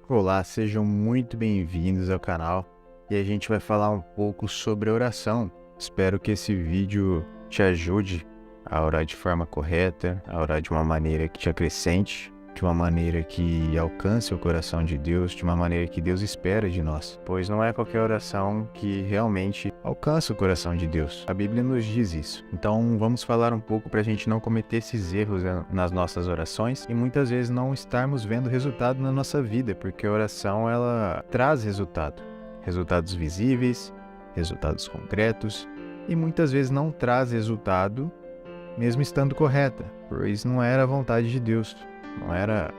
Olá, sejam muito bem-vindos ao canal e a gente vai falar um pouco sobre oração. Espero que esse vídeo te ajude a orar de forma correta, a orar de uma maneira que te acrescente, de uma maneira que alcance o coração de Deus, de uma maneira que Deus espera de nós, pois não é qualquer oração que realmente alcança o coração de Deus. A Bíblia nos diz isso. Então vamos falar um pouco para a gente não cometer esses erros nas nossas orações e muitas vezes não estarmos vendo resultado na nossa vida, porque a oração ela traz resultado, resultados visíveis, resultados concretos, e muitas vezes não traz resultado mesmo estando correta, pois não era a vontade de Deus. Não era,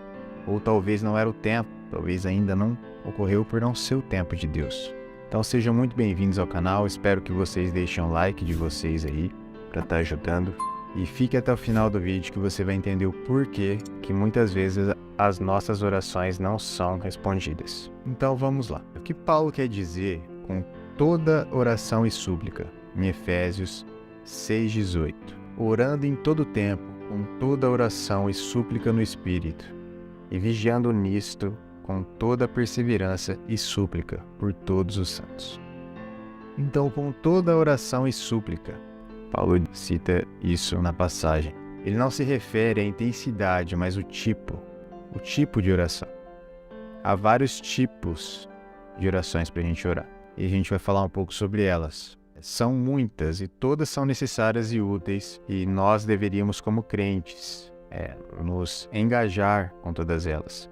ou talvez não era o tempo, talvez ainda não ocorreu por não ser o tempo de Deus. Então sejam muito bem-vindos ao canal, espero que vocês deixem um like de vocês aí, para estar ajudando. E fique até o final do vídeo que você vai entender o porquê que muitas vezes as nossas orações não são respondidas. Então vamos lá. O que Paulo quer dizer com toda oração e súplica? Em Efésios 6,18. Orando em todo tempo, com toda oração e súplica no Espírito, e vigiando nisto com toda perseverança e súplica por todos os santos. Então, com toda oração e súplica, Paulo cita isso na passagem. Ele não se refere à intensidade, mas o tipo de oração. Há vários tipos de orações para a gente orar, e a gente vai falar um pouco sobre elas. São muitas e todas são necessárias e úteis, e nós deveríamos, como crentes, nos engajar com todas elas,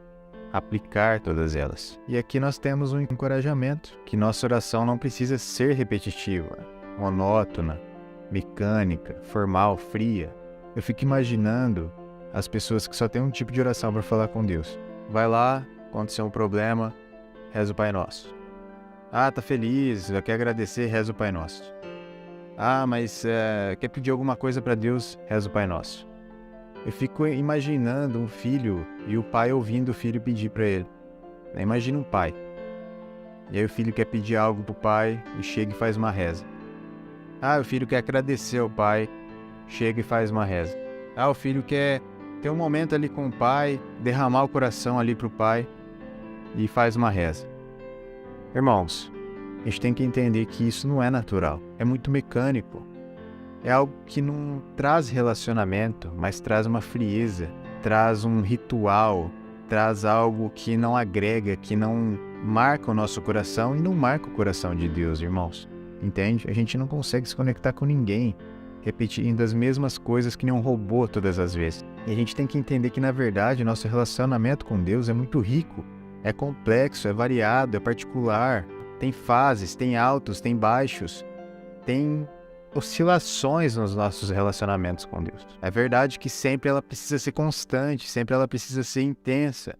aplicar todas elas. E aqui nós temos um encorajamento, que nossa oração não precisa ser repetitiva, monótona, mecânica, formal, fria. Eu fico imaginando as pessoas que só têm um tipo de oração para falar com Deus. Vai lá, aconteceu um problema, reza o Pai Nosso. Ah, tá feliz, quer agradecer, reza o Pai Nosso. Ah, mas quer pedir alguma coisa para Deus, reza o Pai Nosso. Eu fico imaginando um filho e o pai ouvindo o filho pedir para ele. Imagina um pai. E aí o filho quer pedir algo pro pai e chega e faz uma reza. Ah, o filho quer agradecer ao pai, chega e faz uma reza. Ah, o filho quer ter um momento ali com o pai, derramar o coração ali pro pai e faz uma reza. Irmãos, a gente tem que entender que isso não é natural, é muito mecânico. É algo que não traz relacionamento, mas traz uma frieza, traz um ritual, traz algo que não agrega, que não marca o nosso coração e não marca o coração de Deus, irmãos. Entende? A gente não consegue se conectar com ninguém, repetindo as mesmas coisas que nem um robô todas as vezes. E a gente tem que entender que, na verdade, nosso relacionamento com Deus é muito rico. É complexo, é variado, é particular, tem fases, tem altos, tem baixos, tem oscilações nos nossos relacionamentos com Deus. É verdade que sempre ela precisa ser constante, sempre ela precisa ser intensa,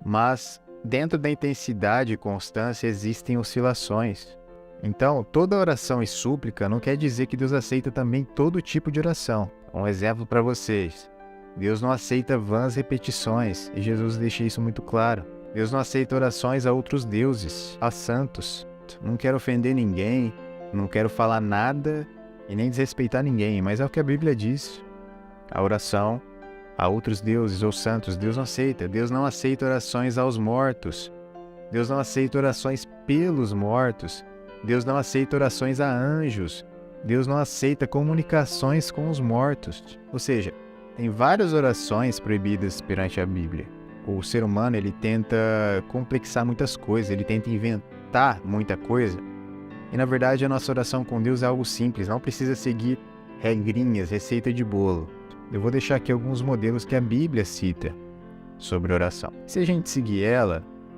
mas dentro da intensidade e constância existem oscilações. Então, toda oração e súplica não quer dizer que Deus aceita também todo tipo de oração. Um exemplo para vocês: Deus não aceita vãs repetições, e Jesus deixa isso muito claro. Deus não aceita orações a outros deuses, a santos. Não quero ofender ninguém, não quero falar nada e nem desrespeitar ninguém, mas é o que a Bíblia diz. A oração a outros deuses ou santos, Deus não aceita. Deus não aceita orações aos mortos. Deus não aceita orações pelos mortos. Deus não aceita orações a anjos. Deus não aceita comunicações com os mortos. Ou seja, tem várias orações proibidas perante a Bíblia. O ser humano, ele tenta complexar muitas coisas, ele tenta inventar muita coisa. E na verdade a nossa oração com Deus é algo simples, não precisa seguir regrinhas, receita de bolo. Eu vou deixar aqui alguns modelos que a Bíblia cita sobre oração. Se a gente seguir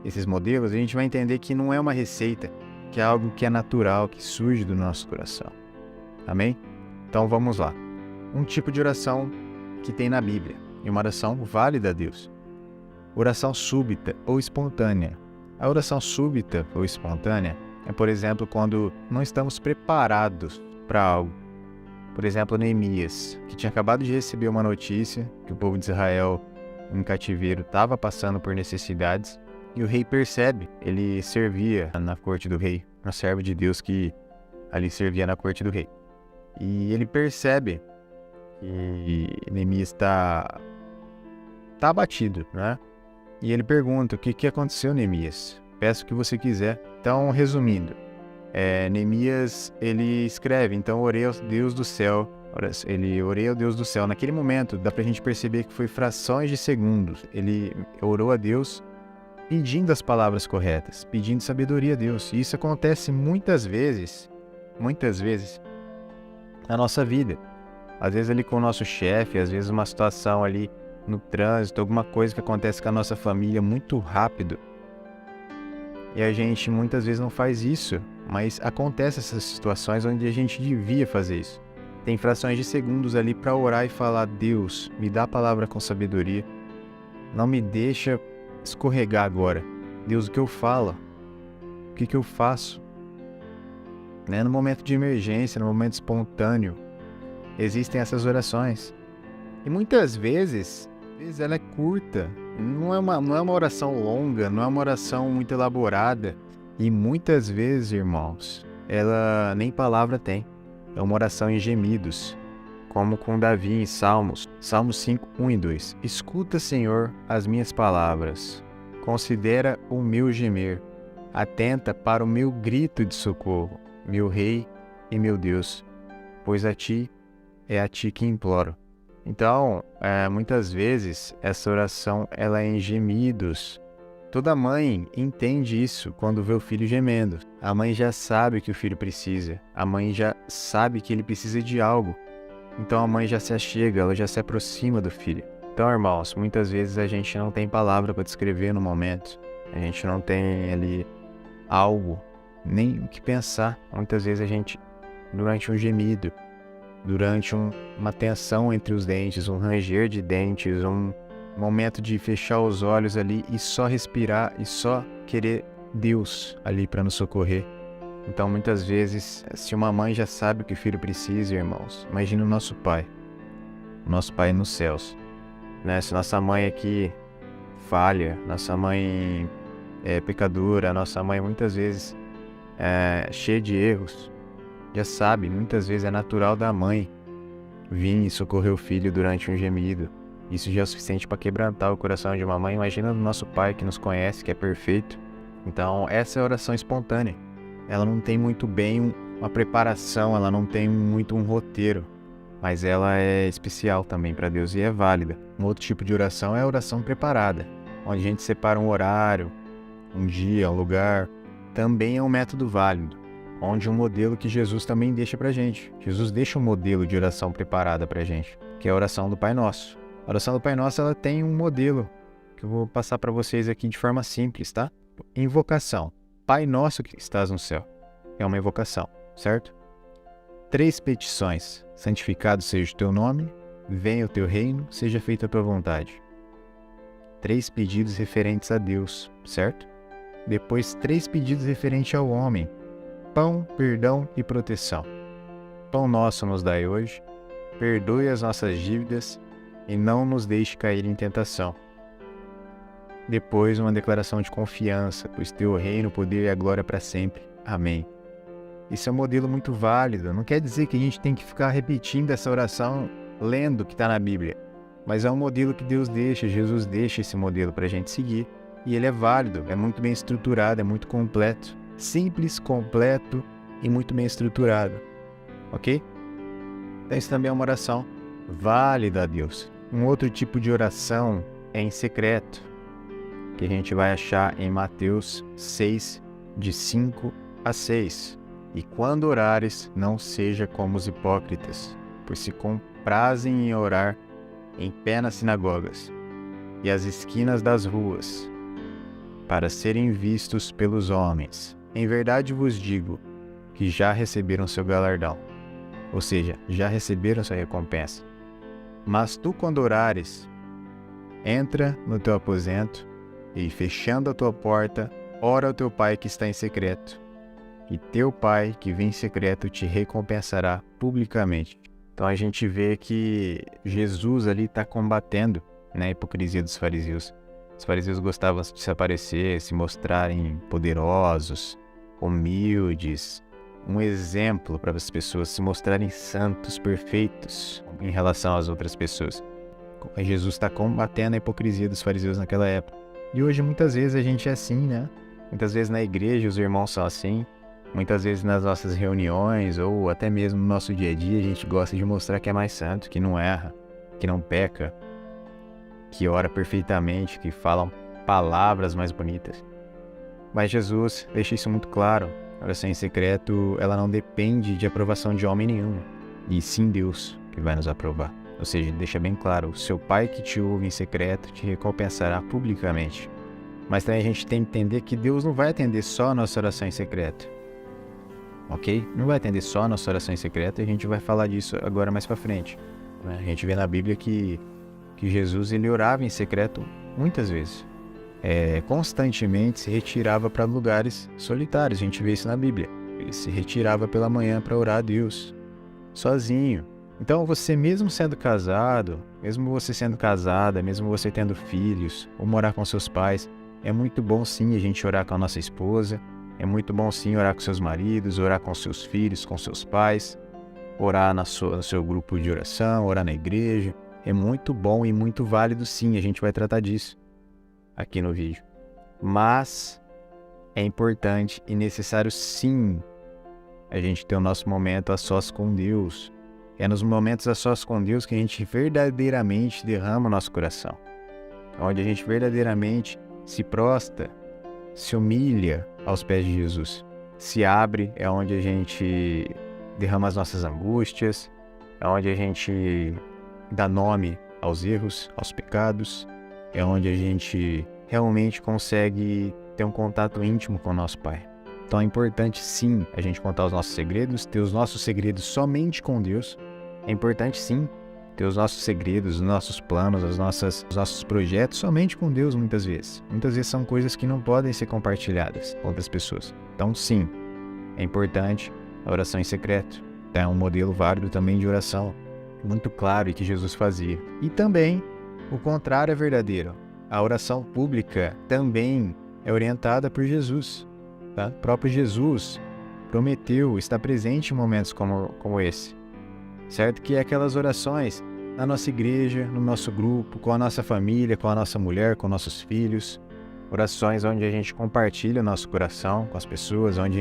esses modelos, a gente vai entender que não é uma receita, que é algo que é natural, que surge do nosso coração. Amém? Então vamos lá. Um tipo de oração que tem na Bíblia, e uma oração válida a Deus. Oração súbita ou espontânea. A oração súbita ou espontânea é, por exemplo, quando não estamos preparados para algo. Por exemplo, Neemias, que tinha acabado de receber uma notícia que o povo de Israel em cativeiro estava passando por necessidades, e o rei percebe. Ele servia na corte do rei, um servo de Deus que ali servia na corte do rei. E ele percebe que Neemias está abatido, né? E ele pergunta: o que aconteceu, Neemias? Peço o que você quiser. Então, resumindo, Neemias, ele escreve: então orei ao Deus do céu. Orei ao Deus do céu. Naquele momento, dá pra gente perceber que foi frações de segundos. Ele orou a Deus pedindo as palavras corretas, pedindo sabedoria a Deus. E isso acontece muitas vezes na nossa vida. Às vezes ali com o nosso chefe, às vezes uma situação ali no trânsito, alguma coisa que acontece com a nossa família muito rápido. E a gente muitas vezes não faz isso, mas acontece essas situações onde a gente devia fazer isso. Tem frações de segundos ali para orar e falar: Deus, me dá a palavra com sabedoria. Não me deixa escorregar agora. Deus, o que eu falo? O que eu faço? No momento de emergência, no momento espontâneo, existem essas orações. E muitas vezes ela é curta. Não é uma oração longa, não é uma oração muito elaborada. E muitas vezes, irmãos, ela nem palavra tem. É uma oração em gemidos, como com Davi em Salmos 5, 1 e 2. Escuta, Senhor, as minhas palavras. Considera o meu gemer. Atenta para o meu grito de socorro, meu Rei e meu Deus, pois é a ti que imploro. Então, muitas vezes, essa oração ela é em gemidos. Toda mãe entende isso quando vê o filho gemendo. A mãe já sabe o que o filho precisa. A mãe já sabe que ele precisa de algo. Então a mãe já se achega, ela já se aproxima do filho. Então, irmãos, muitas vezes a gente não tem palavra para descrever no momento. A gente não tem ali algo, nem o que pensar. Muitas vezes a gente, durante um gemido, durante uma tensão entre os dentes, um ranger de dentes, um momento de fechar os olhos ali e só respirar e só querer Deus ali para nos socorrer. Então, muitas vezes, se uma mãe já sabe o que o filho precisa, irmãos, imagina o nosso Pai nos céus. Se nossa mãe aqui falha, nossa mãe é pecadora, nossa mãe muitas vezes é cheia de erros, já sabe, muitas vezes é natural da mãe vir e socorrer o filho durante um gemido. Isso já é o suficiente para quebrantar o coração de uma mãe. Imagina o nosso Pai que nos conhece, que é perfeito. Então, essa é a oração espontânea. Ela não tem muito bem uma preparação, ela não tem muito um roteiro, mas ela é especial também para Deus e é válida. Um outro tipo de oração é a oração preparada, onde a gente separa um horário, um dia, um lugar. Também é um método válido, onde um modelo que Jesus também deixa para a gente. Jesus deixa um modelo de oração preparada para a gente, que é a oração do Pai Nosso. A oração do Pai Nosso ela tem um modelo que eu vou passar para vocês aqui de forma simples, tá? Invocação. Pai Nosso que estás no céu. É uma invocação, certo? 3 petições. Santificado seja o teu nome, venha o teu reino, seja feita a tua vontade. 3 pedidos referentes a Deus, certo? Depois 3 pedidos referentes ao homem. Pão, perdão e proteção. Pão nosso nos dai hoje, perdoe as nossas dívidas e não nos deixe cair em tentação. Depois uma declaração de confiança, pois teu reino, o poder e a glória para sempre. Amém. Isso é um modelo muito válido. Não quer dizer que a gente tem que ficar repetindo essa oração lendo o que está na Bíblia. Mas é um modelo que Deus deixa, Jesus deixa esse modelo para a gente seguir. E ele é válido, é muito bem estruturado, é muito completo. Simples, completo e muito bem estruturado. Ok? Então isso também é uma oração válida a Deus. Um outro tipo de oração é em secreto, que a gente vai achar em Mateus 6, de 5 a 6. E quando orares, não seja como os hipócritas, pois se comprazem em orar em pé nas sinagogas e às esquinas das ruas, para serem vistos pelos homens. Em verdade vos digo que já receberam seu galardão, ou seja, já receberam sua recompensa. Mas tu, quando orares, entra no teu aposento e, fechando a tua porta, ora ao teu Pai que está em secreto, e teu Pai que vem em secreto te recompensará publicamente. Então a gente vê que Jesus ali está combatendo a hipocrisia dos fariseus. Os fariseus gostavam de se aparecer, se mostrarem poderosos, humildes, um exemplo para as pessoas, se mostrarem santos, perfeitos em relação às outras pessoas. Jesus está combatendo a hipocrisia dos fariseus naquela época. E hoje muitas vezes a gente é assim, né? Muitas vezes na igreja os irmãos são assim. Muitas vezes nas nossas reuniões ou até mesmo no nosso dia a dia a gente gosta de mostrar que é mais santo, que não erra, que não peca, que ora perfeitamente, que fala palavras mais bonitas. Mas Jesus deixa isso muito claro. A oração em secreto, ela não depende de aprovação de homem nenhum, e sim Deus que vai nos aprovar. Ou seja, deixa bem claro, o seu Pai que te ouve em secreto te recompensará publicamente. Mas também a gente tem que entender que Deus não vai atender só a nossa oração em secreto. Ok? Não vai atender só a nossa oração em secreto, e a gente vai falar disso agora mais pra frente. A gente vê na Bíblia que Jesus ele orava em secreto muitas vezes. Constantemente se retirava para lugares solitários, a gente vê isso na Bíblia. Ele se retirava pela manhã para orar a Deus, sozinho. Então você mesmo sendo casado, mesmo você sendo casada, mesmo você tendo filhos, ou morar com seus pais, é muito bom sim a gente orar com a nossa esposa, é muito bom sim orar com seus maridos, orar com seus filhos, com seus pais, orar no seu grupo de oração, orar na igreja. É muito bom e muito válido sim, a gente vai tratar disso aqui no vídeo. Mas é importante e necessário sim a gente ter o nosso momento a sós com Deus. É nos momentos a sós com Deus que a gente verdadeiramente derrama o nosso coração. Onde a gente verdadeiramente se prostra, se humilha aos pés de Jesus. Se abre, é onde a gente derrama as nossas angústias, é onde a gente dá nome aos erros, aos pecados, é onde a gente realmente consegue ter um contato íntimo com o nosso Pai. Então é importante sim a gente contar os nossos segredos, ter os nossos segredos somente com Deus. É importante sim ter os nossos segredos, os nossos planos, os nossos projetos somente com Deus muitas vezes. Muitas vezes são coisas que não podem ser compartilhadas com outras pessoas. Então sim, é importante a oração em secreto. É um modelo válido também de oração, muito claro e que Jesus fazia. E também o contrário é verdadeiro. A oração pública também é orientada por Jesus. Tá? O próprio Jesus prometeu estar presente em momentos como esse. Certo? Que é aquelas orações na nossa igreja, no nosso grupo, com a nossa família, com a nossa mulher, com nossos filhos. Orações onde a gente compartilha o nosso coração com as pessoas, onde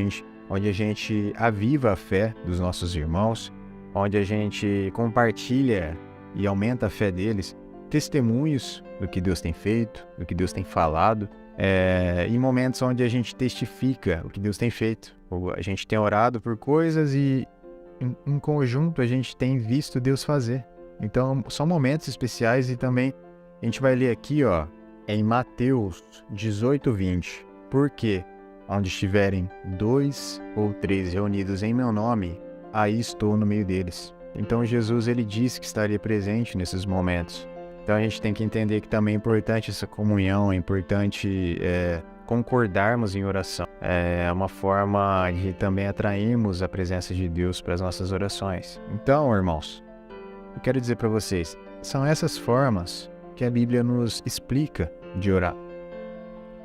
a gente aviva a fé dos nossos irmãos, onde a gente compartilha e aumenta a fé deles, testemunhos do que Deus tem feito, do que Deus tem falado, em momentos onde a gente testifica o que Deus tem feito. A gente tem orado por coisas e em conjunto a gente tem visto Deus fazer. Então são momentos especiais e também a gente vai ler aqui, em Mateus 18:20. Porque onde estiverem 2 ou 3 reunidos em meu nome, aí estou no meio deles. Então Jesus ele disse que estaria presente nesses momentos. Então a gente tem que entender que também é importante essa comunhão, é importante concordarmos em oração. É uma forma de também atrairmos a presença de Deus para as nossas orações. Então, irmãos, eu quero dizer para vocês, são essas formas que a Bíblia nos explica de orar.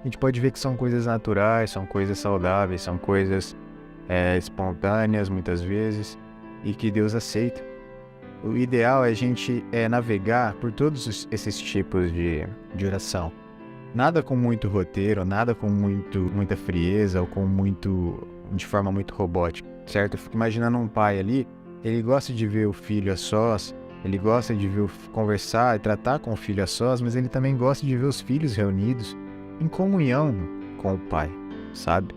A gente pode ver que são coisas naturais, são coisas saudáveis, são coisas espontâneas muitas vezes e que Deus aceita. O ideal é a gente navegar por todos esses tipos de oração. Nada com muito roteiro, nada com muita frieza ou de forma muito robótica, certo? Eu fico imaginando um pai ali, ele gosta de ver o filho a sós, ele gosta de conversar e tratar com o filho a sós, mas ele também gosta de ver os filhos reunidos em comunhão com o pai, sabe?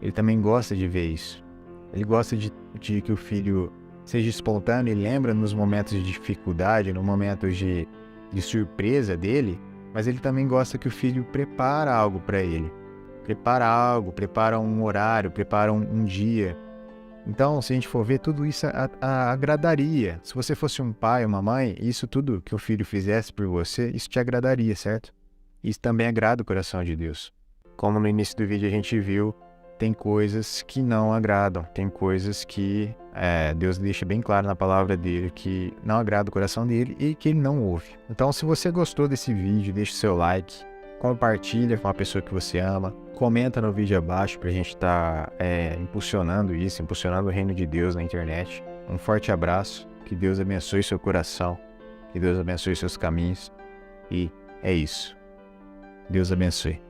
Ele também gosta de ver isso. Ele gosta de que o filho seja espontâneo e lembra nos momentos de dificuldade, nos momentos de surpresa dele, mas ele também gosta que o filho prepara algo para ele. Prepara algo, prepara um horário, prepara um dia. Então, se a gente for ver, tudo isso agradaria. Se você fosse um pai, uma mãe, isso tudo que o filho fizesse por você, isso te agradaria, certo? Isso também agrada o coração de Deus. Como no início do vídeo a gente viu, tem coisas que não agradam, tem coisas que Deus deixa bem claro na palavra dele que não agrada o coração dele e que ele não ouve. Então, se você gostou desse vídeo, deixa o seu like, compartilha com a pessoa que você ama, comenta no vídeo abaixo pra gente estar impulsionando o reino de Deus na internet. Um forte abraço, que Deus abençoe seu coração, que Deus abençoe seus caminhos e é isso. Deus abençoe.